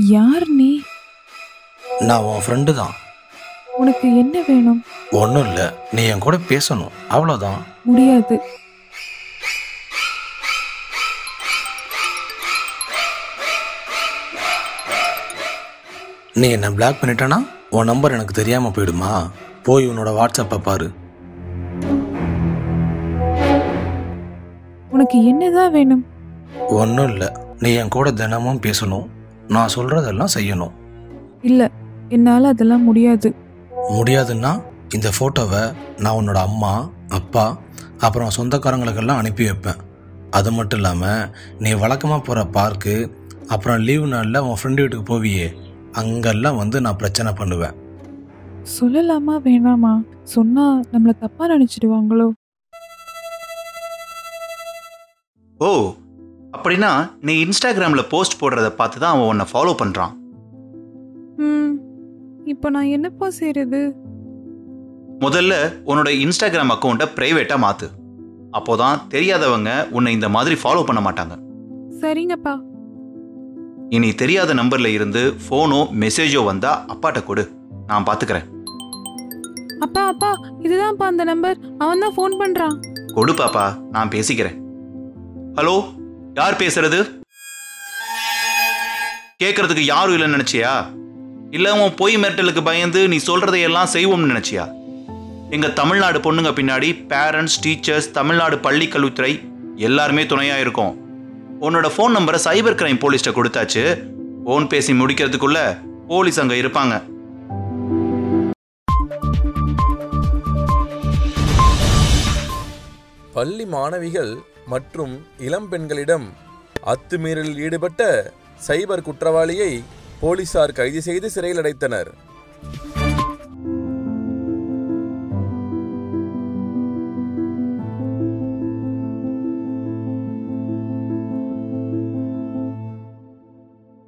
யார் நீ? நான் உன் ஃப்ரெண்டு தான். உனக்கு என்ன வேணும்? ஒன்றும் இல்லை, நீ என் கூட பேசணும், அவ்வளோதான். முடியாது. நீ என்ன பிளாக் பண்ணிட்டனா உன் நம்பர் எனக்கு தெரியாமல் போயிடுமா? போய் உன்னோட வாட்ஸ்அப்பை பாரு. உனக்கு என்னதான் வேணும்? ஒன்றும் இல்லை, நீ என் கூட தினமும் பேசணும், நான் சொல்கிறதெல்லாம் செய்யணும். இல்லை, என்னால் அதெல்லாம் முடியாது. முடியாதுன்னா இந்த ஃபோட்டோவை நான் உன்னோட அம்மா, அப்பா, அப்புறம் சொந்தக்காரங்களுக்கெல்லாம் அனுப்பி வைப்பேன். அது மட்டும் இல்லாமல் நீ வழக்கமாக போகிற பார்க்கு, அப்புறம் லீவு நாளில் உன் ஃப்ரெண்டு வீட்டுக்கு போவியே, அங்கெல்லாம் வந்து நான் பிரச்சனை பண்ணுவேன். சொல்லலாமா வேணாமா? சொன்னால் நம்மளை தப்பாக நினச்சிடுவாங்களோ? ஓ, அப்படின்னா நீ இன்ஸ்டாகிராமில் போஸ்ட் போடுறத பார்த்து தான் அவன் உன்னை ஃபாலோ பண்ணுறான். இப்போ நான் என்னப்பா செய்யறது? முதல்ல உன்னோட இன்ஸ்டாகிராம் அக்கௌண்ட்டை ப்ரைவேட்டாக மாற்று. அப்போதான் தெரியாதவங்க உன்னை இந்த மாதிரி ஃபாலோ பண்ண மாட்டாங்க. சரிங்கப்பா. இனி தெரியாத நம்பர்ல இருந்து ஃபோனோ மெசேஜோ வந்தா அப்பாட்ட கொடு, நான் பார்த்துக்கிறேன். அப்பா அப்பா, இதுதான்ப்பா அந்த நம்பர். அவன் தான் ஃபோன் பண்ணுறான். கொடு பாப்பா, நான் பேசிக்கிறேன். ஹலோ, யார் பேசுறது? கேட்கறதுக்கு யாரும் இல்லைன்னு நினைச்சியா? இல்லை உன் பொய் மிரட்டலுக்கு பயந்து நீ சொல்றதையெல்லாம் செய்வோம்னு நினைச்சியா? எங்க தமிழ்நாடு பொண்ணுங்க பின்னாடி பேரண்ட்ஸ், டீச்சர்ஸ், தமிழ்நாடு பள்ளி கல்வித்துறை எல்லாருமே துணையா இருக்கும். உன்னோட ஃபோன் நம்பரை சைபர் கிரைம் போலீஸ்ட கொடுத்தாச்சு. ஃபோன் பேசி முடிக்கிறதுக்குள்ள போலீஸ் அங்க இருப்பாங்க. பள்ளி மாணவிகள் மற்றும் இளம் பெண்களிடம் அத்துமீறலில் ஈடுபட்ட சைபர் குற்றவாளியை போலீசார் கைது செய்து சிறையில் அடைத்தனர்.